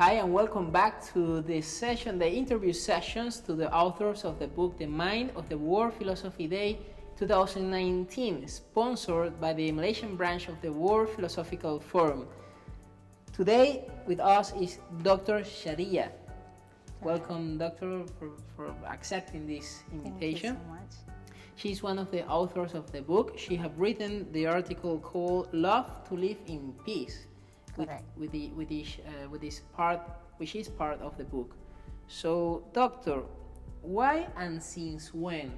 Hi, and welcome back to this session, the interview sessions to the authors of the book The Mind of the World Philosophy Day 2019, sponsored by the Malaysian branch of the World Philosophical Forum. Today with us is Dr. Shadiya. Welcome, Doctor, for accepting this invitation. Thank you so much. She's one of the authors of the book. She has written the article called Love to Live in Peace, with this part, which is part of the book. So, Doctor, why and since when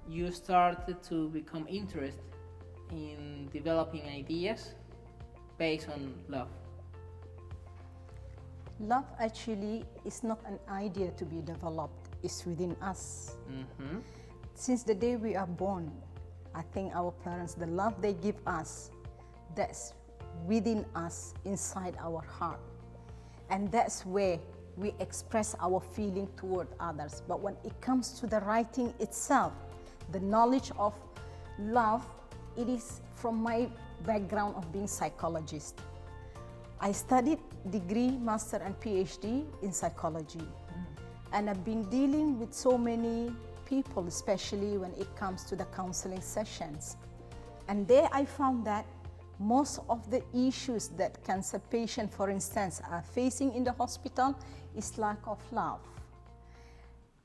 you started to become interested in developing ideas based on love? Love actually is not an idea to be developed, it's within us. Mm-hmm. Since the day we are born, I think our parents, the love they give us, that's within us, inside our heart. And that's where we express our feeling toward others. But when it comes to the writing itself, the knowledge of love, it is from my background of being psychologist. I studied degree, master and PhD in psychology. And I've been dealing with so many people, especially when it comes to the counseling sessions. And there I found that most of the issues that cancer patients, for instance, are facing in the hospital is lack of love.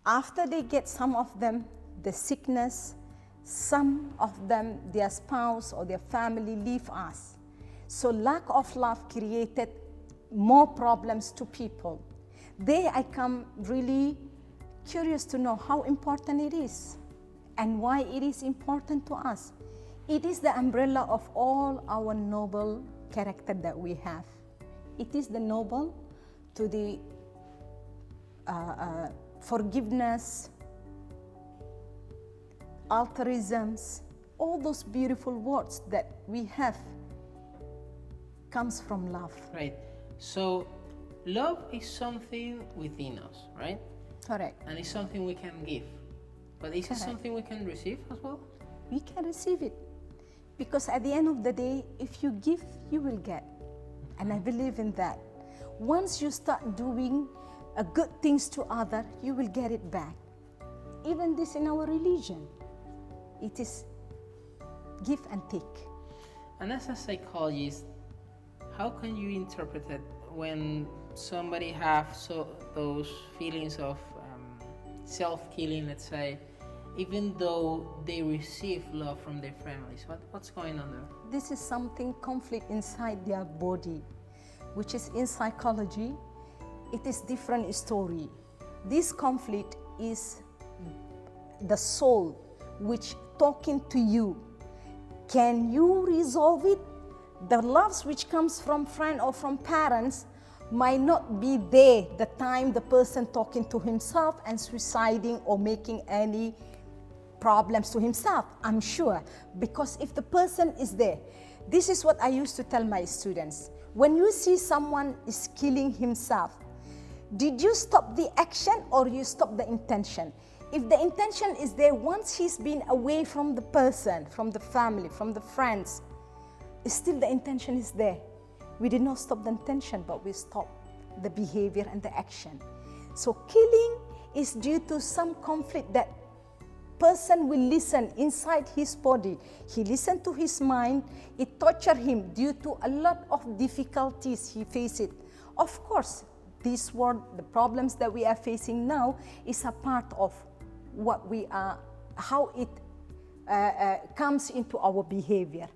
After they get some of them, the sickness, some of them, their spouse or their family leave us. So lack of love created more problems to people. There I come really curious to know how important it is and why it is important to us. It is the umbrella of all our noble character that we have. It is the noble to the forgiveness, altruisms, all those beautiful words that we have comes from love. Right. So, love is something within us, right? Correct. And it's something we can give. But is it something we can receive as well? We can receive it. Because at the end of the day, if you give, you will get. And I believe in that. Once you start doing good things to others, you will get it back. Even this in our religion, it is give and take. And as a psychologist, how can you interpret it when somebody has those feelings of self-killing, let's say, even though they receive love from their families? What's going on there? This is something conflict inside their body, which is in psychology, it is different story. This conflict is the soul which talking to you. Can you resolve it? The loves which comes from friend or from parents might not be there the time the person talking to himself and suiciding or making any problems to himself, I'm sure. Because if the person is there, this is what I used to tell my students. When you see someone is killing himself, did you stop the action or you stop the intention? If the intention is there, once he's been away from the person, from the family, from the friends, still the intention is there. We did not stop the intention, but we stopped the behavior and the action. So killing is due to some conflict that person will listen inside his body. He listened to his mind. It tortured him due to a lot of difficulties he faced. Of course, this world, the problems that we are facing now is a part of what we are, how it comes into our behavior.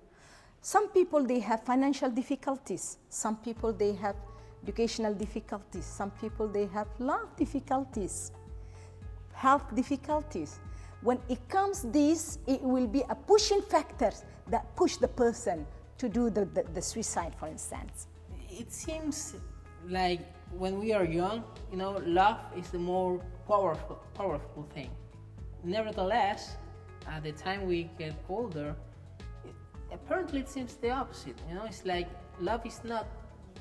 Some people, they have financial difficulties. Some people, they have educational difficulties. Some people, they have love difficulties, health difficulties. When it comes this, it will be a pushing factor that push the person to do the suicide, for instance. It seems like when we are young, love is the more powerful thing. Nevertheless, at the time we get older, apparently it seems the opposite. It's like love is not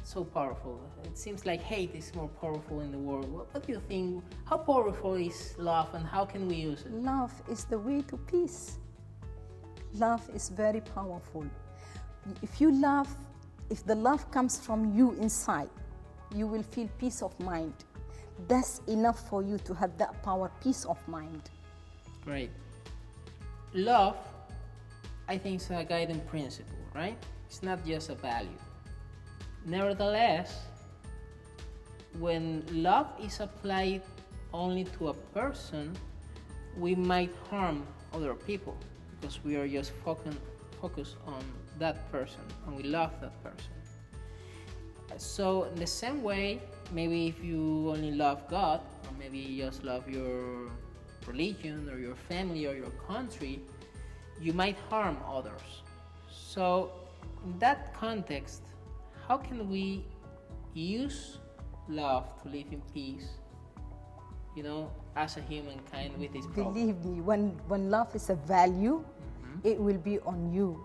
so powerful. It seems like hate is more powerful in the world. What do you think? How powerful is love and how can we use it? Love is the way to peace. Love is very powerful. If you love, if the love comes from you inside, you will feel peace of mind. That's enough for you to have that power, peace of mind. Great. Love, I think, is a guiding principle, right? It's not just a value. Nevertheless, when love is applied only to a person, we might harm other people because we are just focused on that person and we love that person. So in the same way, maybe if you only love God, or maybe you just love your religion or your family or your country, you might harm others. So in that context, how can we use love to live in peace, as a humankind with this problem? Believe me, when love is a value, it will be on you,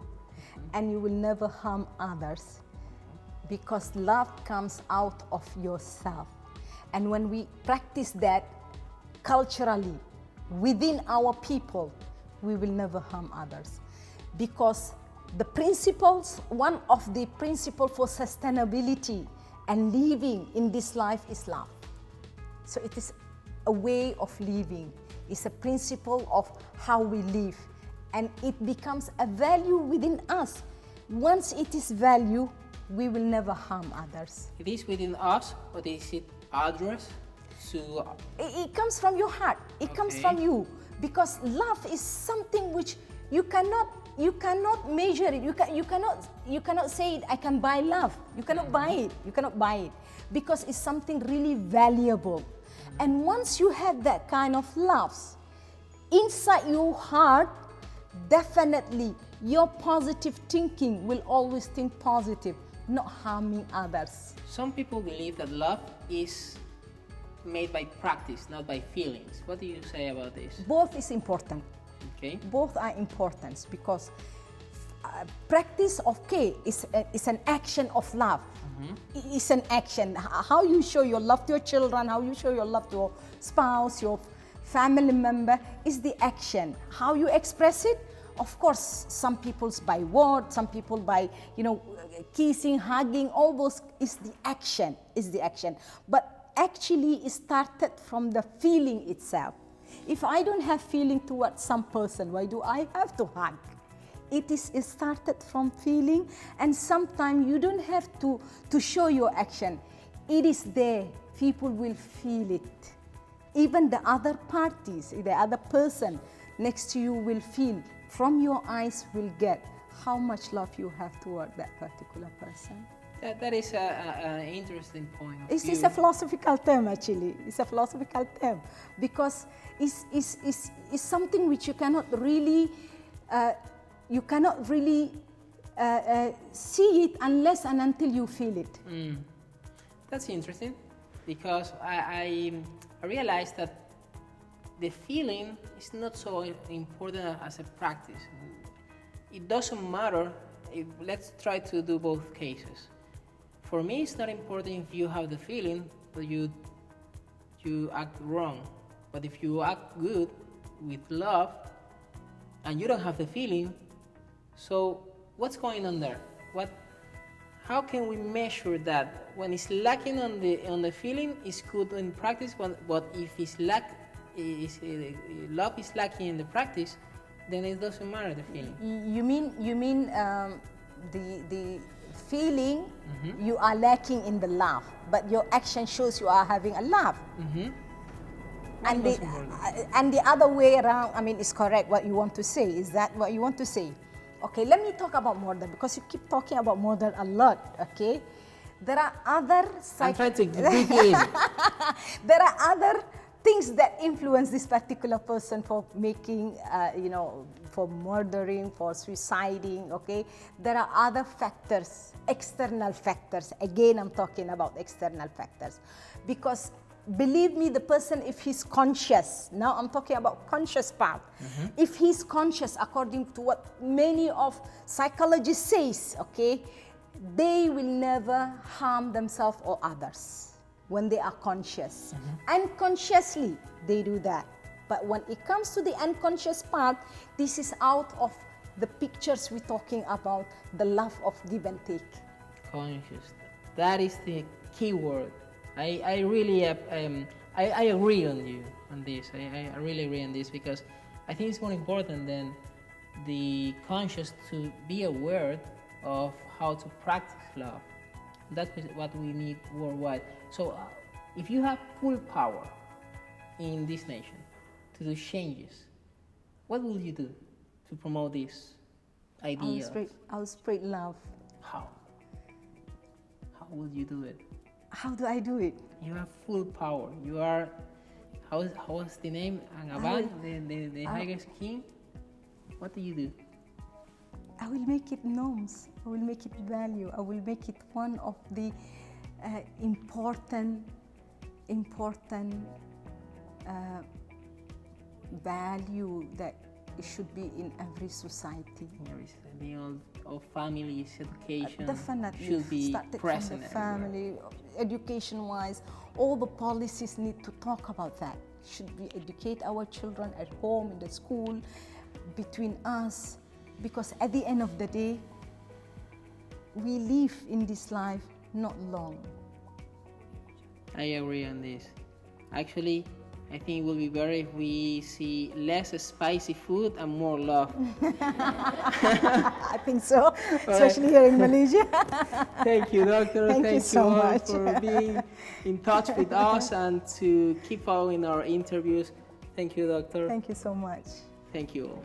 and you will never harm others, because love comes out of yourself. And when we practice that culturally within our people, we will never harm others, because the principles, one of the principles for sustainability and living in this life is love. So it is a way of living, it's a principle of how we live, and it becomes a value within us. Once it is value, we will never harm others. It is within us, or is it addressed to? It comes from your heart. It comes from you, because love is something which you cannot measure it. You cannot say it. I can buy love. You cannot buy it. You cannot buy it, because it's something really valuable. And once you have that kind of love inside your heart, definitely your positive thinking will always think positive, not harming others. Some people believe that love is made by practice, not by feelings. What do you say about this? Both is important. Okay. Both are important, because practice, is an action of love. It's an action. How you show your love to your children, how you show your love to your spouse, your family member, is the action. How you express it, of course, some people by words, some people by, kissing, hugging, all those is the action, But actually it started from the feeling itself. If I don't have feeling towards some person, why do I have to hug? It started from feeling, and sometimes you don't have to show your action. It is there. People will feel it. Even the other parties, the other person next to you will feel. From your eyes will get how much love you have toward that particular person. That is an interesting point. It's a philosophical term, actually. It's a philosophical term, because it's something which you cannot really see it unless and until you feel it. That's interesting, because I realized that the feeling is not so important as a practice. It doesn't matter. Let's try to do both cases. For me, it's not important if you have the feeling, but you act wrong. But if you act good with love and you don't have the feeling, so what's going on there? How can we measure that? When it's lacking on the feeling, it's good in practice. But if love is lacking in the practice, then it doesn't matter the feeling. You mean the feeling you are lacking in the love, but your action shows you are having a love. And the other way around, it's correct what you want to say. Is that what you want to say? Okay, let me talk about murder, because you keep talking about murder a lot, okay? There are other... I'm trying to dig in. There are other things that influence this particular person for making, for murdering, for suiciding, okay? There are other factors, external factors. Again, I'm talking about external factors. Because believe me, the person, if he's conscious, now I'm talking about conscious part. If he's conscious, according to what many of psychologists says, okay, they will never harm themselves or others when they are conscious. Unconsciously, they do that. But when it comes to the unconscious part, this is out of the pictures we're talking about, the love of give and take. Conscious. That is the key word. I really I agree on you on this. I really agree on this because I think it's more important than the conscious to be aware of how to practice love. That's what we need worldwide. So if you have full power in this nation to do changes, what will you do to promote this idea? I'll spread love. How? How will you do it? How do I do it? You have full power. You are, how's the name? Angaban, the highest king. What do you do? I will make it norms. I will make it value. I will make it one of the important value that it should be in every society. Of families, education Definitely should be started present from the family, education-wise. All the policies need to talk about that. Should we educate our children at home, in the school, between us? Because at the end of the day, we live in this life not long. I agree on this. Actually, I think it will be better if we see less spicy food and more love. I think so, especially here in Malaysia. Thank you, Doctor. Thank you so all much for being in touch with us and to keep following our interviews. Thank you, Doctor. Thank you so much. Thank you all.